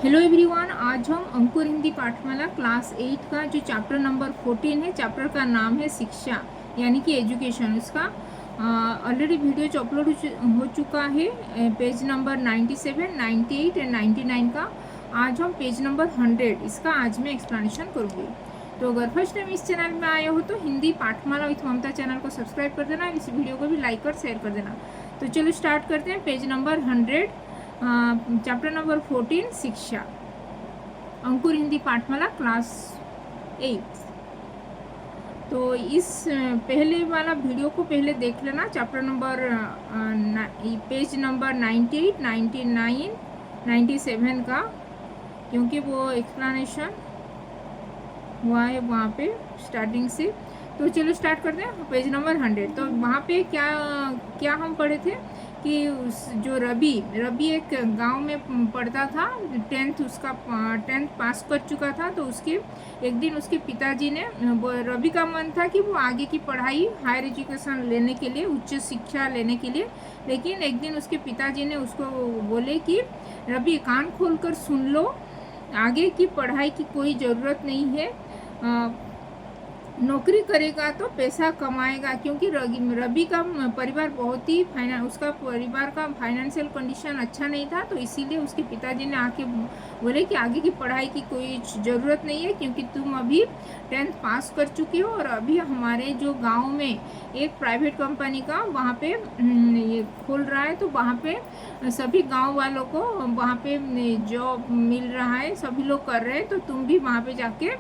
Hello everyone, आज हम अंकुर Hindi पाठमाला class 8 का जो चैप्टर नंबर 14 है, चैप्टर का नाम है शिक्षा यानी कि एजुकेशन। उसका ऑलरेडी वीडियो जो अपलोड हो चुका है पेज नंबर 97, 98 एंड 99 का। आज हम पेज नंबर 100 इसका आज मैं एक्सप्लेनेशन करूँगी। तो अगर फर्स्ट टाइम इस चैनल में आए हो तो हिंदी पाठमाला विथ ममता चैनल को सब्सक्राइब कर देना, इस वीडियो को भी लाइक और शेयर कर देना। तो चलो स्टार्ट करते हैं। पेज नंबर 100, चैप्टर नंबर 14 शिक्षा, अंकुर हिंदी पाठमाला क्लास 8। तो इस पहले वाला वीडियो को पहले देख लेना, चैप्टर नंबर पेज नंबर 98, 99, 97 का, क्योंकि वो एक्सप्लेनेशन हुआ है वहाँ पे स्टार्टिंग से। तो चलो स्टार्ट करते हैं। Page number 100। तो वहाँ पे क्या क्या हम पढ़े थे कि उस जो रवि एक गांव में पढ़ता था। 10th पास कर चुका था। तो उसके एक दिन उसके पिताजी ने, रवि का मन था कि वो आगे की पढ़ाई हायर एजुकेशन लेने के लिए, उच्च शिक्षा लेने के लिए, लेकिन एक दिन उसके पिताजी ने उसको बोले कि रवि कान खोल कर सुन लो, आगे की पढ़ाई की कोई ज़रूरत नहीं है, नौकरी करेगा तो पैसा कमाएगा। क्योंकि रवि का परिवार बहुत ही उसका परिवार का फाइनेंशियल कंडीशन अच्छा नहीं था। तो इसीलिए उसके पिताजी ने आके बोले कि आगे की पढ़ाई की कोई ज़रूरत नहीं है, क्योंकि तुम अभी 10th पास कर चुके हो और अभी हमारे जो गांव में एक प्राइवेट कंपनी का वहाँ पे ये खोल रहा है। तो वहाँ पे सभी गांव वालों को वहाँ पे जॉब मिल रहा है, सभी लोग कर रहे हैं। तो तुम भी वहाँ पे जाके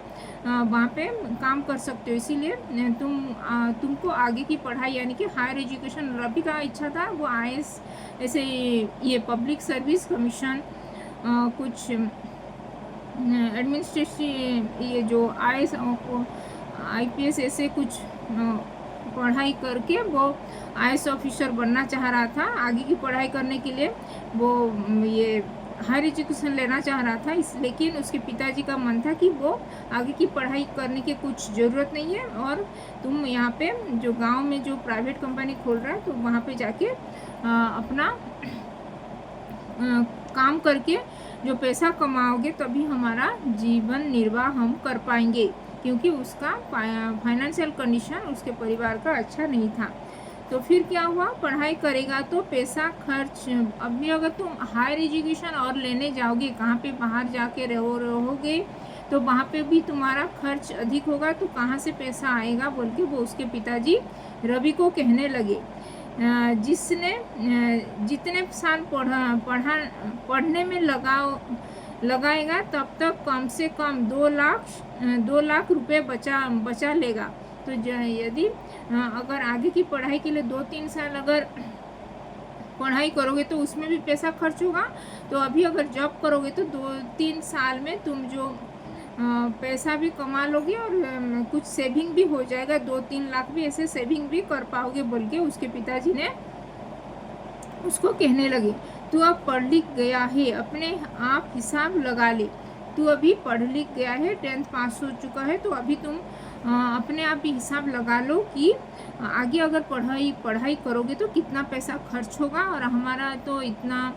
वहाँ पे काम कर सकते हो। इसीलिए तुमको आगे की पढ़ाई यानी कि हायर एजुकेशन, रवि का इच्छा था वो IAS ऐसे ये पब्लिक सर्विस कमीशन, कुछ एडमिनिस्ट्रेटिव, ये जो IPS ऐसे कुछ पढ़ाई करके वो IAS ऑफिसर बनना चाह रहा था। आगे की पढ़ाई करने के लिए वो ये हायर एजुकेशन लेना चाह रहा था। लेकिन उसके पिताजी का मन था कि वो आगे की पढ़ाई करने की कुछ ज़रूरत नहीं है, और तुम यहाँ पे जो गांव में जो प्राइवेट कंपनी खोल रहा है तो वहाँ पे जाके अपना काम करके जो पैसा कमाओगे तभी हमारा जीवन निर्वाह हम कर पाएंगे। क्योंकि उसका फाइनेंशियल कंडीशन उसके परिवार का अच्छा नहीं था। तो फिर क्या हुआ, पढ़ाई करेगा तो पैसा खर्च, अभी अगर तुम हायर एजुकेशन और लेने जाओगे, कहाँ पे बाहर जाके रहोगे तो वहाँ पे भी तुम्हारा खर्च अधिक होगा। तो कहाँ से पैसा आएगा बोल के वो उसके पिताजी रवि को कहने लगे, जिसने जितने साल पढ़ने में लगाएगा तब तक कम से कम 2 लाख रुपए बचा लेगा। तो यदि अगर आगे की पढ़ाई के लिए 2-3 साल अगर पढ़ाई करोगे तो उसमें भी पैसा खर्च होगा। तो अभी अगर जॉब करोगे तो 2-3 साल में तुम जो पैसा भी कमा लोगे और कुछ सेविंग भी हो जाएगा, 2-3 लाख भी ऐसे सेविंग भी कर पाओगे बोल के उसके पिताजी ने उसको कहने लगे। तू अब पढ़ लिख गया है, अपने आप हिसाब लगा ले। तू अभी पढ़ लिख गया है, 10th पास हो चुका है, तो अभी तुम अपने आप ही हिसाब लगा लो कि आगे अगर पढ़ाई करोगे तो कितना पैसा खर्च होगा, और हमारा तो इतना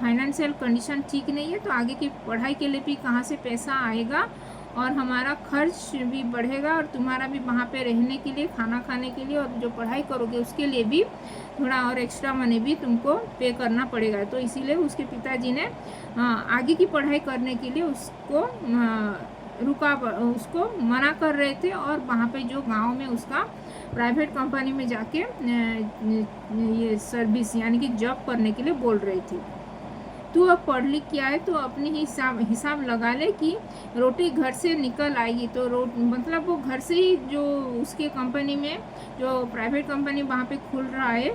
फाइनेंशियल कंडीशन ठीक नहीं है। तो आगे की पढ़ाई के लिए भी कहाँ से पैसा आएगा, और हमारा खर्च भी बढ़ेगा, और तुम्हारा भी वहाँ पे रहने के लिए, खाना खाने के लिए, और जो पढ़ाई करोगे उसके लिए भी थोड़ा और एक्स्ट्रा मनी भी तुमको पे करना पड़ेगा। तो इसीलिए उसके पिताजी ने आगे की पढ़ाई करने के लिए उसको उसको मना कर रहे थे, और वहाँ पे जो गांव में उसका प्राइवेट कंपनी में जाके ये सर्विस यानी कि जॉब करने के लिए बोल रही थी। तू अब पढ़ लिख के आए तो अपनी हिसाब लगा ले कि रोटी घर से निकल आएगी। तो मतलब वो घर से ही जो उसके कंपनी में जो प्राइवेट कंपनी वहाँ पे खुल रहा है,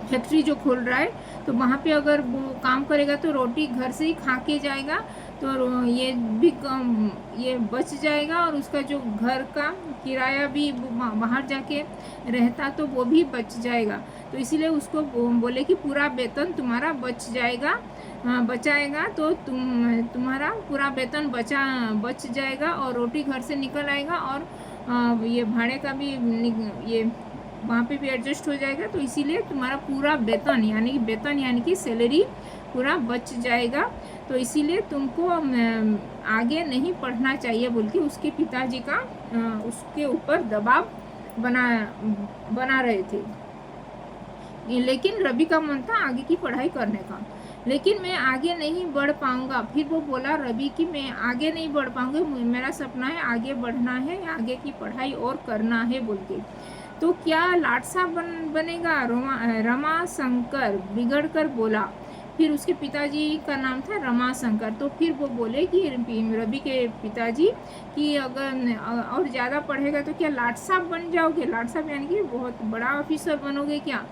फैक्ट्री जो खोल रहा है, तो वहाँ पे अगर वो काम करेगा तो रोटी घर से ही खा के जाएगा। तो ये भी कम ये बच जाएगा, और उसका जो घर का किराया भी बाहर जाके रहता तो वो भी बच जाएगा। तो इसीलिए उसको बोले कि पूरा वेतन तुम्हारा बचाएगा, तो तुम्हारा पूरा वेतन बच जाएगा, और रोटी घर से निकल आएगा, और ये भाड़े का भी ये वहाँ पे भी एडजस्ट हो जाएगा, तो इसीलिए तुम्हारा पूरा वेतन यानी कि सैलरी पूरा बच जाएगा, तो इसीलिए तुमको आगे नहीं पढ़ना चाहिए बोल के उसके पिताजी का उसके ऊपर दबाव बना रहे थे। लेकिन रवि का मन था आगे की पढ़ाई करने का, लेकिन मैं आगे नहीं बढ़ पाऊंगा। फिर वो बोला रवि कि मैं आगे नहीं बढ़ पाऊंगा, मेरा सपना है आगे बढ़ना है, आगे की पढ़ाई और करना है बोल के। तो क्या लाटसा बनेगा? रमा शंकर बिगड़ कर बोला। फिर उसके पिताजी का नाम था रमाशंकर, तो फिर वो बोले कि रवि के पिताजी कि अगर और ज़्यादा पढ़ेगा तो क्या लाट साहब बन जाओगे? लाट साहब यानी कि बहुत बड़ा ऑफिसर बनोगे क्या?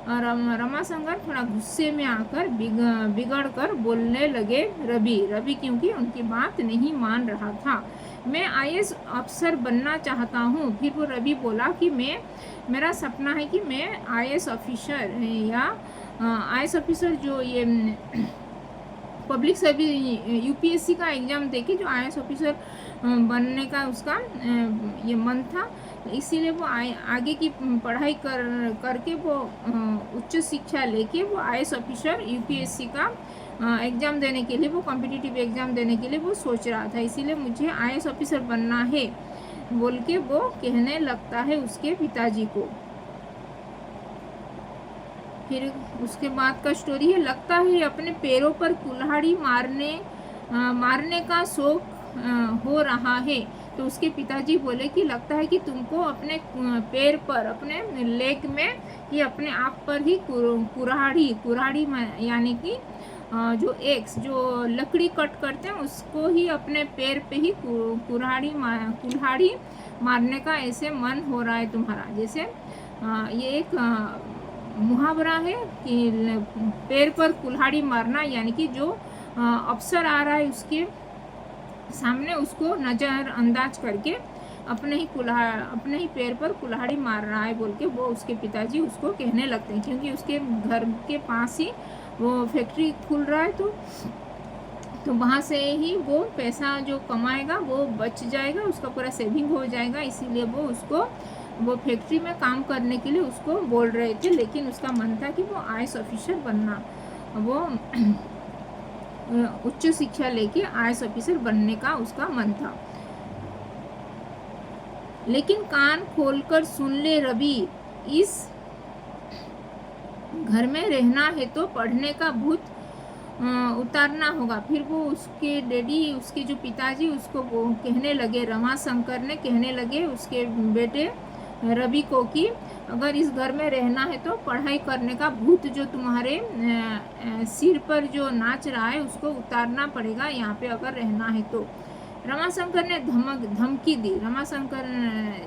रमाशंकर थोड़ा गुस्से में आकर बिगड़ कर बोलने लगे रवि क्योंकि उनकी बात नहीं मान रहा था। मैं आईएएस अफसर बनना चाहता हूँ। फिर वो रवि बोला कि मेरा सपना है कि मैं आईएएस ऑफिसर या आईएएस ऑफिसर जो ये पब्लिक सर्विस यूपीएससी का एग्ज़ाम देके जो आईएएस ऑफिसर बनने का उसका ये मन था, इसीलिए वो आगे की पढ़ाई करके वो उच्च शिक्षा लेके वो आईएएस ऑफिसर यूपीएससी का एग्ज़ाम देने के लिए, वो कॉम्पिटिटिव एग्ज़ाम देने के लिए वो सोच रहा था, इसीलिए मुझे आईएएस ऑफिसर बनना है बोल के वो कहने लगता है उसके पिताजी को। फिर उसके बाद का स्टोरी है, लगता है अपने पैरों पर कुल्हाड़ी मारने का शौक हो रहा है। तो उसके पिताजी बोले कि लगता है कि तुमको अपने पैर पर, अपने लेग में ही, अपने आप पर ही कुल्हाड़ी यानी कि जो एक्स जो लकड़ी कट करते हैं उसको ही अपने पैर पे ही कुल्हाड़ी मारने का ऐसे मन हो रहा है तुम्हारा। जैसे ये एक मुहावरा है कि पैर पर कुल्हाड़ी मारना, यानी कि जो अफसर आ रहा है उसके सामने उसको नज़रअंदाज करके अपने ही पैर पर कुल्हाड़ी मार रहा है बोल के वो उसके पिताजी उसको कहने लगते हैं, क्योंकि उसके घर के पास ही वो फैक्ट्री खुल रहा है, तो वहाँ से ही वो पैसा जो कमाएगा वो बच जाएगा, उसका पूरा सेविंग हो जाएगा, इसीलिए वो फैक्ट्री में काम करने के लिए उसको बोल रहे थे। लेकिन उसका मन था कि वो आईएएस ऑफिसर बनना, वो उच्च शिक्षा लेके आईएएस ऑफिसर बनने का उसका मन था। लेकिन कान खोलकर सुन ले रवि, इस घर में रहना है तो पढ़ने का भूत उतारना होगा। फिर वो उसके डैडी, उसके जो पिताजी उसको वो कहने लगे, रमाशंकर ने कहने लगे उसके बेटे रवि को कि अगर इस घर में रहना है तो पढ़ाई करने का भूत जो तुम्हारे सिर पर जो नाच रहा है उसको उतारना पड़ेगा यहाँ पे अगर रहना है तो। रमाशंकर ने धमकी दी।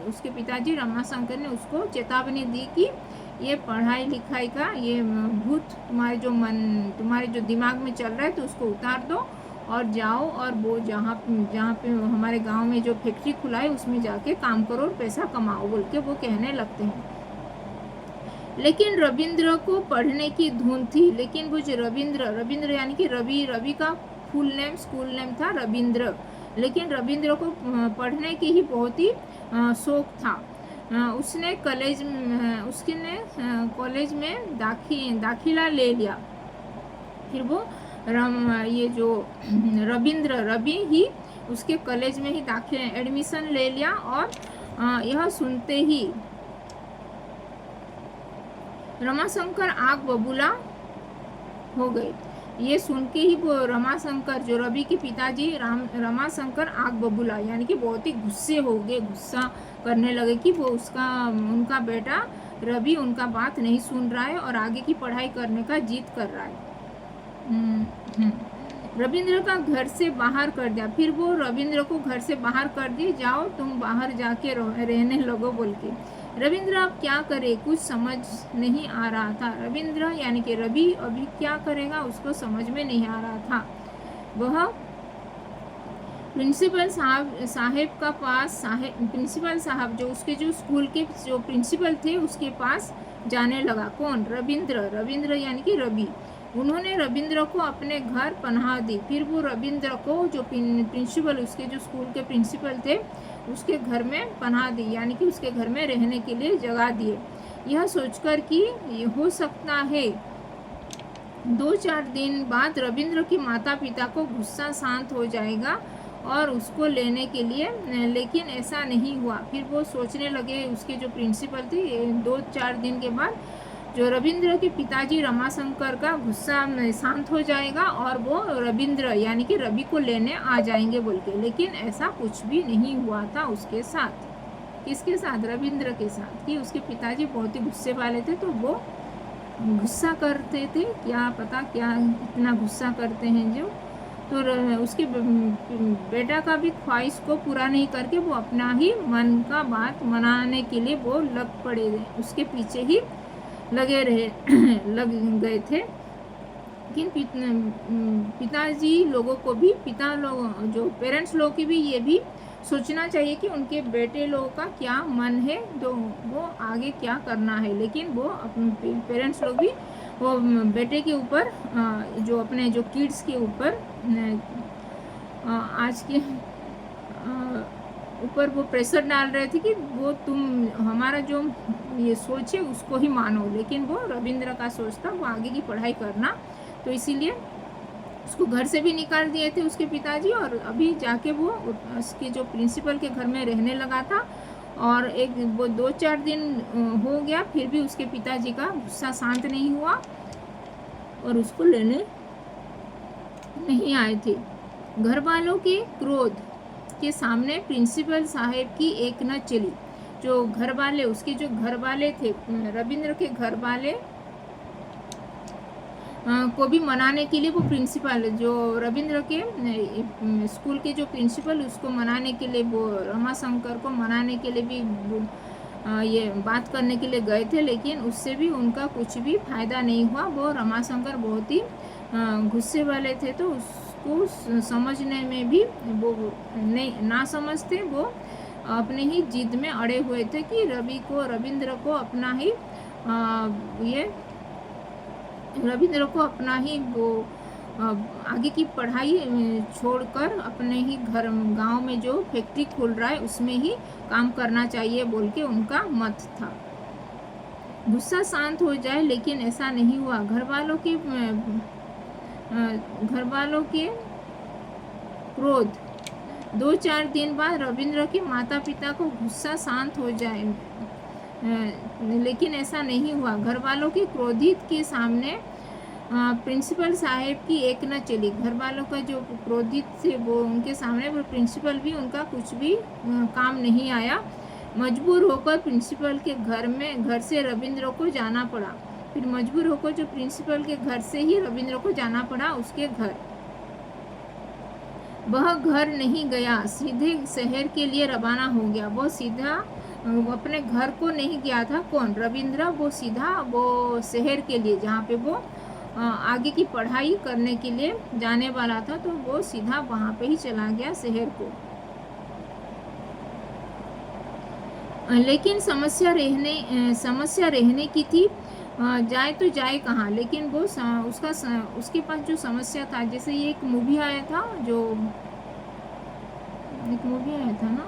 उसके पिताजी रमाशंकर ने उसको चेतावनी दी कि ये पढ़ाई लिखाई का ये भूत तुम्हारे जो दिमाग में चल रहा है तो उसको उतार दो और जाओ और वो जहाँ पे हमारे गांव में जो फैक्ट्री खुला है उसमें जाके काम करो और पैसा कमाओ बोल के वो कहने लगते हैं। लेकिन रविंद्र को पढ़ने की धुन थी। लेकिन वो जो रविंद्र यानी कि रवि का फुल नेम, स्कूल नेम था रविंद्र, लेकिन रविंद्र को पढ़ने की ही बहुत ही शौक था। उसने कॉलेज में दाखिला ले लिया। फिर वो ये जो रवि ही उसके कॉलेज में ही एडमिशन ले लिया और यह सुनते ही रमाशंकर आग बबूला हो गए। ये सुन के ही वो रमाशंकर जो रवि के पिताजी रमाशंकर आग बबूला यानी कि बहुत ही गुस्से हो गए, गुस्सा करने लगे कि वो उनका बेटा रवि उनका बात नहीं सुन रहा है और आगे की पढ़ाई करने का जिद कर रहा है। रविंद्र का घर से बाहर कर दिया। फिर वो रविंद्र को घर से बाहर कर दिए, जाओ तुम बाहर जाके रहने लगो बोल के। रविंद्र अब क्या करे कुछ समझ नहीं आ रहा था। रविंद्र यानी कि रवि अभी क्या करेगा उसको समझ में नहीं आ रहा था। वह प्रिंसिपल साहब जो उसके जो स्कूल के जो प्रिंसिपल थे उसके पास जाने लगा। कौन? रविंद्र यानी कि रवि। उन्होंने रविंद्र को अपने घर पनाह दी। फिर वो रविंद्र को जो प्रिंसिपल, उसके जो स्कूल के प्रिंसिपल थे उसके घर में पनाह दी, यानी कि उसके घर में रहने के लिए जगह दिए। यह सोचकर कि ये हो सकता है 2-4 दिन बाद रविंद्र के माता पिता को गुस्सा शांत हो जाएगा और उसको लेने के लिए, लेकिन ऐसा नहीं हुआ। फिर वो सोचने लगे, उसके जो प्रिंसिपल थे, 2-4 दिन के बाद जो रविंद्र के पिताजी रमाशंकर का गुस्सा शांत हो जाएगा और वो रविंद्र यानी कि रवि को लेने आ जाएंगे बोल के। लेकिन ऐसा कुछ भी नहीं हुआ था उसके साथ। किसके साथ? रविंद्र के साथ। कि उसके पिताजी बहुत ही गुस्से वाले थे, तो वो गुस्सा करते थे, क्या पता क्या इतना गुस्सा करते हैं जो। तो उसके बेटा का भी ख्वाहिश को पूरा नहीं करके वो अपना ही मन का बात मनाने के लिए वो लग पड़े, उसके पीछे ही लगे रहे लग गए थे। लेकिन पिताजी लोगों को भी, पिता लोग जो पेरेंट्स लोग की भी ये भी सोचना चाहिए कि उनके बेटे लोगों का क्या मन है, तो वो आगे क्या करना है। लेकिन वो अपने पेरेंट्स लोग भी वो बेटे के ऊपर, जो अपने जो किड्स के ऊपर, आज के ऊपर वो प्रेशर डाल रहे थे कि वो तुम हमारा जो ये सोच है उसको ही मानो। लेकिन वो रविंद्र का सोच था वो आगे की पढ़ाई करना, तो इसीलिए उसको घर से भी निकाल दिए थे उसके पिताजी। और अभी जाके वो उसके जो प्रिंसिपल के घर में रहने लगा था। और एक वो 2-4 दिन हो गया, फिर भी उसके पिताजी का गुस्सा शांत नहीं हुआ और उसको लेने नहीं आए थे। घर वालों के क्रोध के सामने प्रिंसिपल साहब की एक न चली। जो घर वाले, उसके जो घर वाले थे, रविंद्र के घर वाले को भी मनाने के लिए वो प्रिंसिपल, जो रविंद्र के स्कूल के जो प्रिंसिपल, उसको मनाने के लिए, वो रमाशंकर को मनाने के लिए भी ये बात करने के लिए गए थे। लेकिन उससे भी उनका कुछ भी फायदा नहीं हुआ। वो रमाशंकर बहुत ही गुस्से वाले थे, तो उसको समझने में भी वो नहीं ना समझते। वो अपने ही जिद में अड़े हुए थे कि रविंद्र को अपना ही रविंद्र को अपना ही वो आगे की पढ़ाई छोड़कर अपने ही गांव में जो फैक्ट्री खोल रहा है उसमें ही काम करना चाहिए बोल के उनका मत था। गुस्सा शांत हो जाए, लेकिन ऐसा नहीं हुआ। घर वालों के क्रोध 2-4 दिन बाद रविंद्र के माता पिता को गुस्सा शांत हो जाए, लेकिन ऐसा नहीं हुआ। घर वालों के क्रोधित के सामने प्रिंसिपल साहब की एक न चली। घर वालों का जो क्रोधित थे वो उनके सामने, वो प्रिंसिपल भी उनका कुछ भी काम नहीं आया। मजबूर होकर प्रिंसिपल के घर से रविंद्र को जाना पड़ा। फिर मजबूर होकर जो प्रिंसिपल के घर से ही रविंद्र को जाना पड़ा उसके घर। वह घर नहीं गया, सीधे शहर के लिए रवाना हो गया। वो सीधा अपने घर को नहीं गया था। कौन? रविंद्र। वो सीधा वो शहर के लिए, जहाँ पे वो आगे की पढ़ाई करने के लिए जाने वाला था, तो वो सीधा वहाँ पे ही चला गया शहर को। लेकिन समस्या रहने की थी। जाए तो जाए कहाँ। लेकिन वो उसके पास जो समस्या था, जैसे ये एक मूवी आया था ना,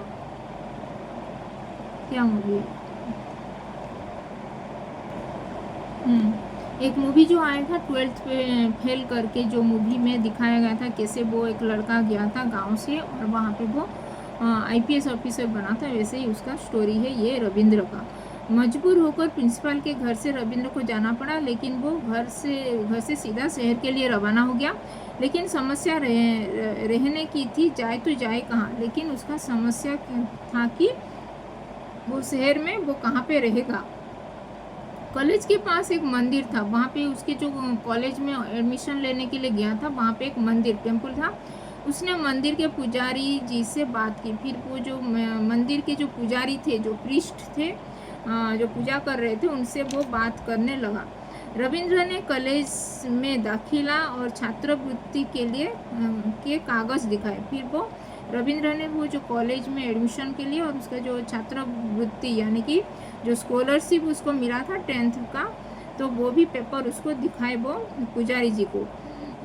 क्या मूवी है, एक मूवी जो आया था 12th फेल करके, जो मूवी में दिखाया गया था कैसे वो एक लड़का गया था गांव से और वहाँ पे वो IPS ऑफिसर बना था। वैसे ही उसका स्टोरी है ये रविंद्र का। मजबूर होकर प्रिंसिपल के घर से रविंद्र को जाना पड़ा, लेकिन वो घर से सीधा शहर के लिए रवाना हो गया। लेकिन समस्या रहने की थी। जाए तो जाए कहाँ। लेकिन उसका समस्या था कि वो शहर में वो कहाँ पे रहेगा। कॉलेज के पास एक मंदिर था, वहाँ पे उसके जो कॉलेज में एडमिशन लेने के लिए गया था, वहाँ पे एक मंदिर टेम्पल था। उसने मंदिर के पुजारी जी से बात की। फिर वो जो मंदिर के जो पुजारी थे, जो प्रीस्ट थे, जो पूजा कर रहे थे, उनसे वो बात करने लगा। रविंद्र ने कॉलेज में दाखिला और छात्रवृत्ति के लिए के कागज़ दिखाए। फिर वो रविंद्र ने वो जो कॉलेज में एडमिशन के लिए और उसका जो छात्रवृत्ति यानी कि जो स्कॉलरशिप उसको मिला था 10th का, तो वो भी पेपर उसको दिखाए वो पुजारी जी को।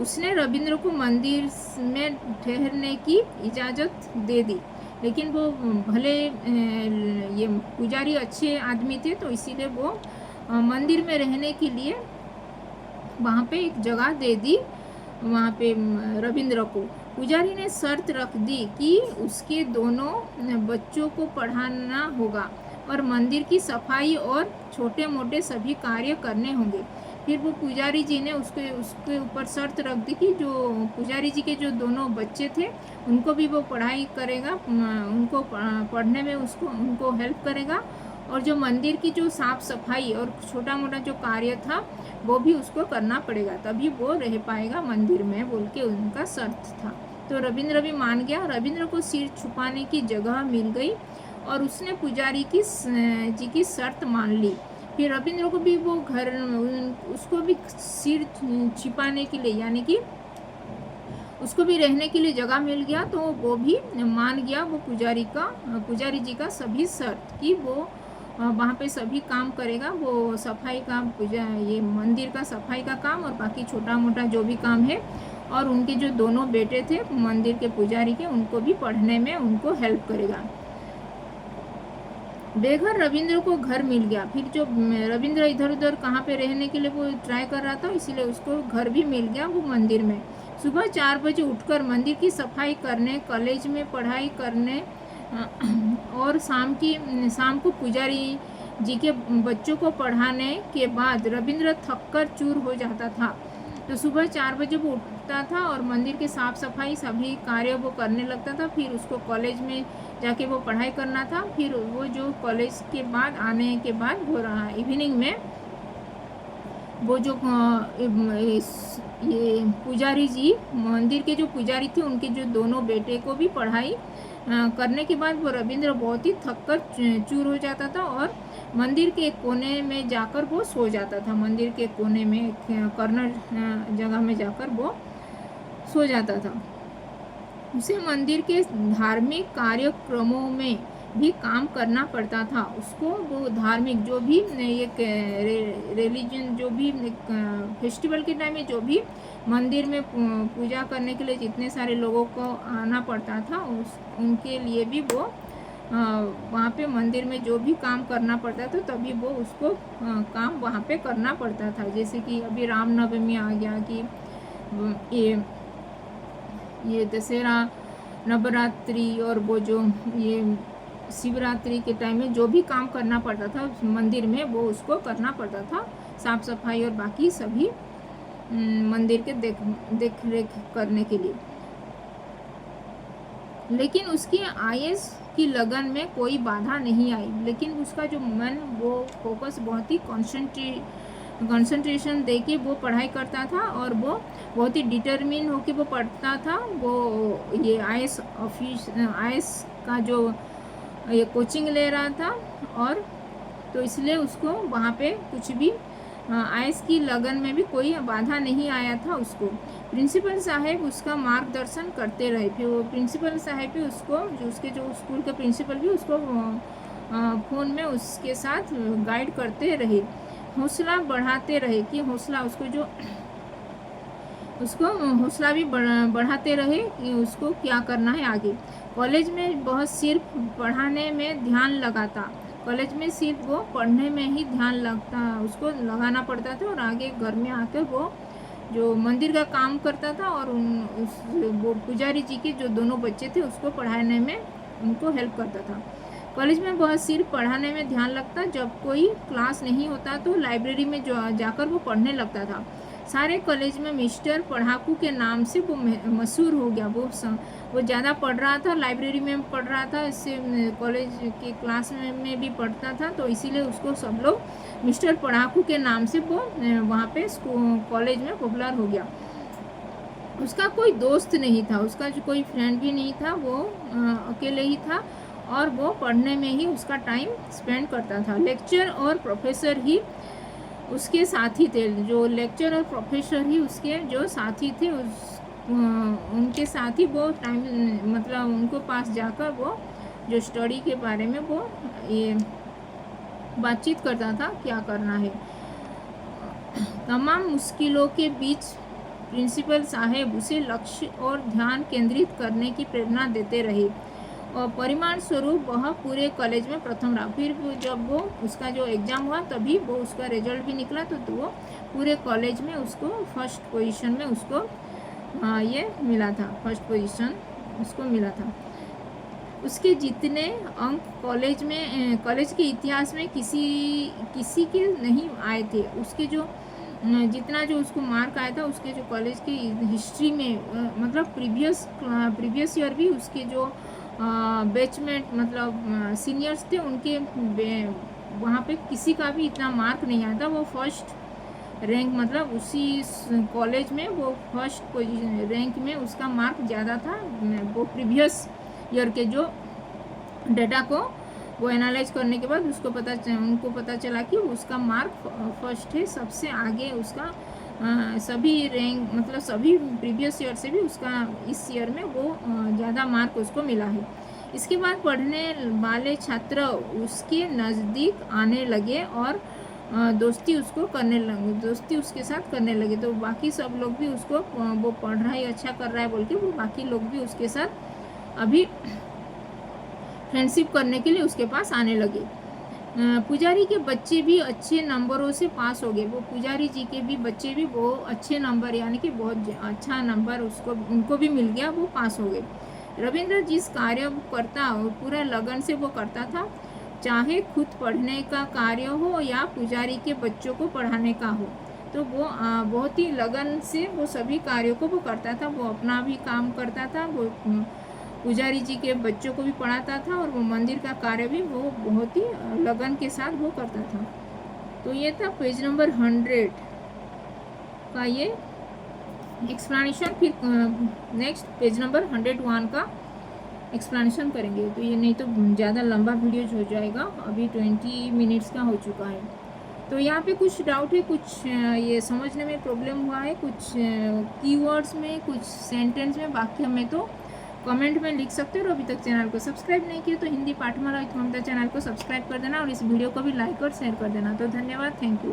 उसने रविंद्र को मंदिर में ठहरने की इजाज़त दे दी। लेकिन वो भले ये पुजारी अच्छे आदमी थे, तो इसीलिए वो मंदिर में रहने के लिए वहाँ पे एक जगह दे दी वहाँ पे रविंद्र को। पुजारी ने शर्त रख दी कि उसके दोनों बच्चों को पढ़ाना होगा और मंदिर की सफाई और छोटे मोटे सभी कार्य करने होंगे। फिर वो पुजारी जी ने उसके ऊपर शर्त रख दी कि जो पुजारी जी के जो दोनों बच्चे थे उनको भी वो पढ़ाई करेगा, उनको पढ़ने में उनको हेल्प करेगा, और जो मंदिर की जो साफ सफाई और छोटा मोटा जो कार्य था वो भी उसको करना पड़ेगा, तभी वो रह पाएगा मंदिर में, बोल के उनका शर्त था। तो रविंद्र भी मान गया। रविंद्र को सिर छुपाने की जगह मिल गई और उसने पुजारी जी की शर्त मान ली। फिर रविंद्र को भी वो घर उसको भी सिर छिपाने के लिए, यानी कि उसको भी रहने के लिए जगह मिल गया, तो वो भी मान गया वो पुजारी जी का सभी शर्त कि वो वहाँ पे सभी काम करेगा, वो सफाई का ये मंदिर का सफाई का काम और बाकी छोटा मोटा जो भी काम है, और उनके जो दोनों बेटे थे मंदिर के पुजारी के उनको भी पढ़ने में उनको हेल्प करेगा। बेघर रविंद्र को घर मिल गया। फिर जो रविंद्र इधर उधर कहाँ पे रहने के लिए वो ट्राई कर रहा था, इसीलिए उसको घर भी मिल गया वो मंदिर में। सुबह 4 बजे उठकर मंदिर की सफाई करने, कॉलेज में पढ़ाई करने और शाम को पुजारी जी के बच्चों को पढ़ाने के बाद रविंद्र थककर चूर हो जाता था। तो सुबह 4 बजे वो उठता था और मंदिर के साफ सफाई सभी कार्य वो करने लगता था। फिर उसको कॉलेज में जाके वो पढ़ाई करना था। फिर वो जो कॉलेज के बाद आने के बाद वो इवनिंग में वो जो ये पुजारी जी मंदिर के जो पुजारी थे उनके जो दोनों बेटे को भी पढ़ाई करने के बाद वो रविंद्र बहुत ही थककर चूर हो जाता था और मंदिर के कोने में जाकर वो सो जाता था। मंदिर के कोने में कॉर्नर जगह में जाकर वो सो जाता था। उसे मंदिर के धार्मिक कार्यक्रमों में भी काम करना पड़ता था। उसको वो धार्मिक जो भी ये रिलीजन जो भी फेस्टिवल के टाइम में जो भी मंदिर में पूजा करने के लिए जितने सारे लोगों को आना पड़ता था उनके लिए भी वो वहाँ पे मंदिर में जो भी काम करना पड़ता था तभी वो उसको काम वहाँ पे करना पड़ता था। जैसे कि अभी रामनवमी आ गया कि ये दशहरा, नवरात्रि और वो जो ये शिवरात्रि के टाइम में जो भी काम करना पड़ता था मंदिर में वो उसको करना पड़ता था, साफ सफाई और बाकी सभी मंदिर के देख रेख करने के लिए। लेकिन उसकी आयस की लगन में कोई बाधा नहीं आई, लेकिन उसका जो मन वो फोकस बहुत ही कंसंट्रेशन दे के वो पढ़ाई करता था और वो बहुत ही डिटर्मिन होके वो पढ़ता था। वो ये आईएएस का जो ये कोचिंग ले रहा था और तो इसलिए उसको वहाँ पे कुछ भी आईएएस की लगन में भी कोई बाधा नहीं आया था उसको। प्रिंसिपल साहब उसका मार्गदर्शन करते रहे। फिर वो प्रिंसिपल साहब भी उसको उसके जो स्कूल के प्रिंसिपल भी उसको फ़ोन में उसके साथ गाइड करते रहे, हौसला बढ़ाते रहे कि हौसला उसको हौसला भी बढ़ाते रहे कि उसको क्या करना है आगे। कॉलेज में बहुत सिर्फ पढ़ाने में ध्यान लगाता, कॉलेज में सिर्फ वो पढ़ने में ही ध्यान उसको लगाना पड़ता था और आगे घर में आकर वो जो मंदिर का काम करता था और वो पुजारी जी के जो दोनों बच्चे थे उसको पढ़ाने में उनको हेल्प करता था। कॉलेज में बहुत सिर्फ पढ़ाने में ध्यान लगता, जब कोई क्लास नहीं होता तो लाइब्रेरी में जाकर वो पढ़ने लगता था। सारे कॉलेज में मिस्टर पढ़ाकू के नाम से वो मशहूर हो गया। वो ज़्यादा पढ़ रहा था, लाइब्रेरी में पढ़ रहा था, इससे कॉलेज के क्लास में भी पढ़ता था, तो इसीलिए उसको सब लोग मिस्टर पढ़ाकू के नाम से वो वहाँ पे कॉलेज में पॉपुलर हो गया। उसका कोई दोस्त नहीं था, उसका जो कोई फ्रेंड भी नहीं था, वो अकेले ही था और वो पढ़ने में ही उसका टाइम स्पेंड करता था। लेक्चर और प्रोफेसर ही उसके साथी थे, जो लेक्चर और प्रोफेसर ही उसके जो साथी थे उनके साथ ही वो टाइम मतलब उनको पास जाकर वो जो स्टडी के बारे में वो ये बातचीत करता था क्या करना है। तमाम मुश्किलों के बीच प्रिंसिपल साहब उसे लक्ष्य और ध्यान केंद्रित करने की प्रेरणा देते रहे। और परिणाम स्वरूप वह पूरे कॉलेज में प्रथम रहा। फिर जब वो उसका जो एग्ज़ाम हुआ तभी वो उसका रिजल्ट भी निकला, तो वो पूरे कॉलेज में उसको फर्स्ट पोजीशन में उसको ये मिला था, फर्स्ट पोजीशन उसको मिला था। उसके जितने अंक कॉलेज के इतिहास में किसी के नहीं आए थे। उसके जो जितना जो उसको मार्क आया था उसके जो कॉलेज की हिस्ट्री में, मतलब प्रीवियस ईयर भी उसके जो बैचमेट मतलब सीनियर्स थे उनके वहाँ पे किसी का भी इतना मार्क नहीं आया था। वो फर्स्ट रैंक मतलब उसी कॉलेज में वो फर्स्ट पोजीशन रैंक में उसका मार्क ज़्यादा था। वो प्रीवियस ईयर के जो डेटा को वो एनालाइज करने के बाद उनको पता चला कि उसका मार्क फर्स्ट है, सबसे आगे उसका सभी रैंक मतलब सभी प्रीवियस ईयर से भी उसका इस ईयर में वो ज़्यादा मार्क उसको मिला है। इसके बाद पढ़ने वाले छात्र उसके नज़दीक आने लगे और दोस्ती उसके साथ करने लगे। तो बाकी सब लोग भी उसको वो पढ़ रहा है अच्छा कर रहा है बोल के वो बाकी लोग भी उसके साथ अभी फ्रेंडशिप करने के लिए उसके पास आने लगे। पुजारी के बच्चे भी अच्छे नंबरों से पास हो गए। वो पुजारी जी के भी बच्चे भी वो अच्छे नंबर यानी कि बहुत अच्छा नंबर उनको भी मिल गया, वो पास हो गए। रविंद्र जिस कार्य करता पूरा लगन से वो करता था, चाहे खुद पढ़ने का कार्य हो या पुजारी के बच्चों को पढ़ाने का हो, तो वो बहुत ही लगन से वो सभी कार्यों को वो करता था। वो अपना भी काम करता था, वो पुजारी जी के बच्चों को भी पढ़ाता था और वो मंदिर का कार्य भी वो बहुत ही लगन के साथ वो करता था। तो ये था पेज नंबर 100 का ये एक्सप्लेनेशन। फिर नेक्स्ट पेज नंबर 101 का एक्सप्लेनेशन करेंगे। तो ये नहीं तो ज़्यादा लंबा वीडियो हो जाएगा, अभी 20 मिनट्स का हो चुका है। तो यहाँ पे कुछ डाउट है, कुछ ये समझने में प्रॉब्लम हुआ है, कुछ कीवर्ड्स में, कुछ सेंटेंस में, बाकी हमें तो कमेंट में लिख सकते हो। और अभी तक चैनल को सब्सक्राइब नहीं किया तो हिंदी पाठमाला विथ ममता चैनल को सब्सक्राइब कर देना और इस वीडियो को भी लाइक और शेयर कर देना। तो धन्यवाद, थैंक यू।